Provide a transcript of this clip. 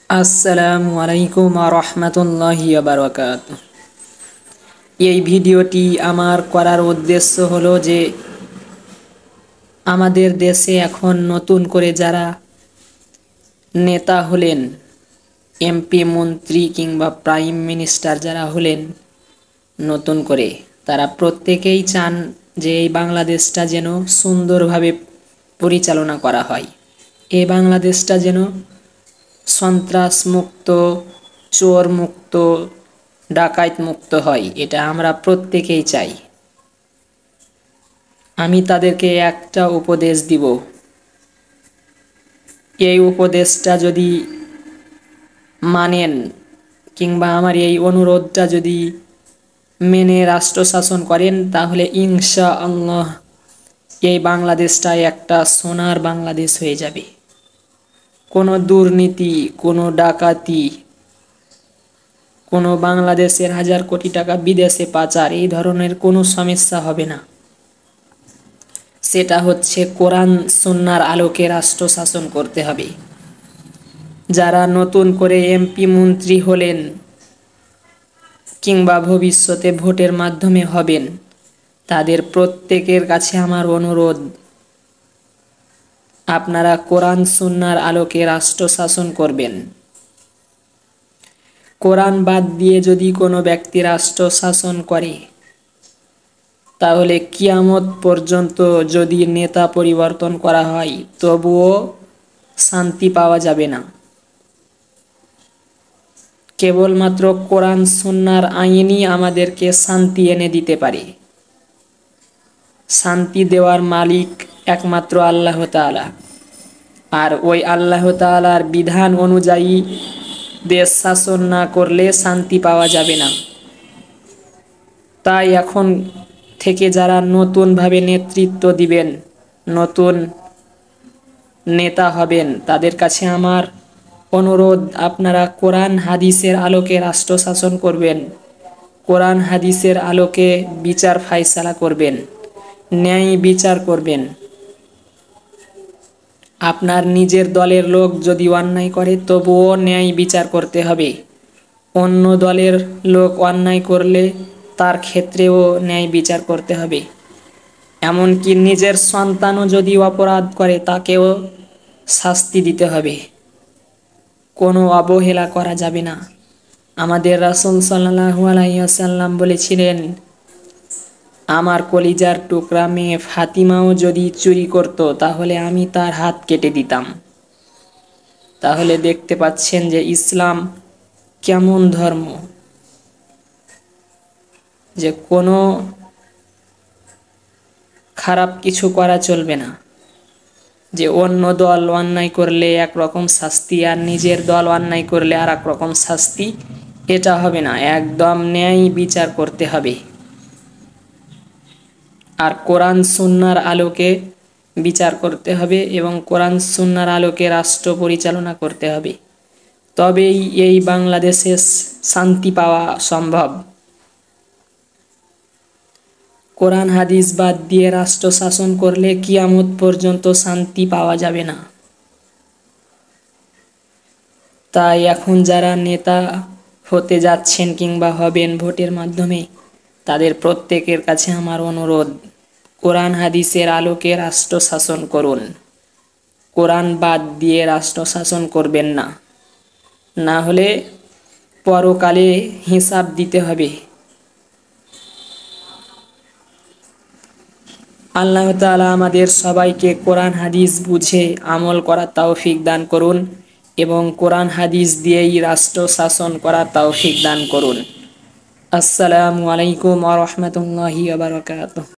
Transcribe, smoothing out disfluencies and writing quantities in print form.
আসসালামু আলাইকুম ওয়া রাহমাতুল্লাহি ওয়া বারাকাতুহু। এই ভিডিওটি আমার করার উদ্দেশ্য হলো যে আমাদের দেশে এখন নতুন করে যারা নেতা হলেন, এমপি, মন্ত্রী কিংবা প্রাইম মিনিস্টার যারা হলেন নতুন করে, তারা প্রত্যেকেই চান যে এই বাংলাদেশটা যেন সুন্দরভাবে পরিচালনা করা হয়। এই বাংলাদেশটা যেন সন্ত্রাস মুক্ত, চোর মুক্ত, ডাকাত মুক্ত হয়, এটা আমরা প্রত্যেকেই চাই। আমি তাদেরকে একটা উপদেশ দিব। এই উপদেশটা যদি মানেন কিংবা আমার এই অনুরোধটা যদি মেনে রাষ্ট্র শাসন করেন, তাহলে ইনশাআল্লাহ এই বাংলাদেশটা একটা সোনার বাংলাদেশ হয়ে যাবে। কোনো দুর্নীতি, কোনো ডাকাতি, কোনো বাংলাদেশের হাজার কোটি টাকা বিদেশে পাচার, এই ধরনের কোনো সমস্যা হবে না। সেটা হচ্ছে কোরআন সুন্নাহর আলোকে রাষ্ট্র শাসন করতে হবে। যারা নতুন করে এমপি মন্ত্রী হলেন কিংবা ভবিষ্যতে ভোটের মাধ্যমে হবেন, তাদের প্রত্যেকের কাছে আমার অনুরোধ, আপনারা কোরআন সুন্নাহর আলোকে রাষ্ট্র শাসন করবেন। কোরআন বাদ দিয়ে যদি কোনো ব্যক্তি রাষ্ট্র শাসন করে, তাহলে কিয়ামত পর্যন্ত যদি নেতা পরিবর্তন করা হয়, তবুও শান্তি পাওয়া যাবে না। কেবলমাত্র কোরআন সুন্নাহর আইনই আমাদেরকে শান্তি এনে দিতে পারে। শান্তি দেওয়ার মালিক একমাত্র আল্লাহ তাআলা, আর ওই আল্লাহ তাআলার বিধান অনুযায়ী দেশ শাসন না করলে শান্তি পাওয়া যাবে না। তাই এখন থেকে যারা নতুনভাবে নেতৃত্ব দিবেন, নতুন নেতা হবেন, তাদের কাছে আমার অনুরোধ, আপনারা কোরআন হাদিসের আলোকে রাষ্ট্র শাসন করবেন। কোরআন হাদিসের আলোকে বিচার ফায়সালা করবেন, ন্যায় বিচার করবেন। আপনার নিজের দলের লোক যদি অন্যায় করে, তবুও ন্যায় বিচার করতে হবে। অন্য দলের লোক অন্যায় করলে তার ক্ষেত্রেও ন্যায় বিচার করতে হবে। এমনকি নিজের সন্তানও যদি অপরাধ করে, তাকেও শাস্তি দিতে হবে। কোনো অবহেলা করা যাবে না। আমাদের রাসূল সাল্লাল্লাহু আলাইহি ওয়াসাল্লাম বলেছিলেন, আমার কলিজার টুকরা মেয়ে ফাতিমাও যদি চুরি করত, তাহলে আমি তার হাত কেটে দিতাম। তাহলে দেখতে পাচ্ছেন যে ইসলাম কেমন ধর্ম, যে কোনো খারাপ কিছু করা চলবে না। যে অন্য দল অন্যায় করলে একরকম শাস্তি, আর নিজের দল অন্যায় করলে আর এক রকম শাস্তি, এটা হবে না। একদম ন্যায় বিচার করতে হবে। আর কোরআন সুন্নাহর আলোকে বিচার করতে হবে এবং কোরআন সুন্নাহর আলোকে রাষ্ট্র পরিচালনা করতে হবে। তবেই এই বাংলাদেশে শান্তি পাওয়া সম্ভব। কোরআন হাদিস বাদ দিয়ে রাষ্ট্র শাসন করলে কিয়ামত পর্যন্ত শান্তি পাওয়া যাবে না। তাই এখন যারা নেতা হতে যাচ্ছেন কিংবা হবেন ভোটের মাধ্যমে, তাদের প্রত্যেকের কাছে আমার অনুরোধ, কোরআন হাদিসের আলোকে রাষ্ট্র শাসন করুন। কোরআন বাদ দিয়ে রাষ্ট্র শাসন করবেন না, না হলে পরকালে হিসাব দিতে হবে। আল্লাহ তাআলা আমাদের সবাইকে কোরআন হাদিস বুঝে আমল করার তৌফিক দান করুন এবং কোরআন হাদিস দিয়েই রাষ্ট্র শাসন করার তৌফিক দান করুন। আসসালামু আলাইকুম ওয়া রাহমাতুল্লাহি ওয়া বারাকাতুহু।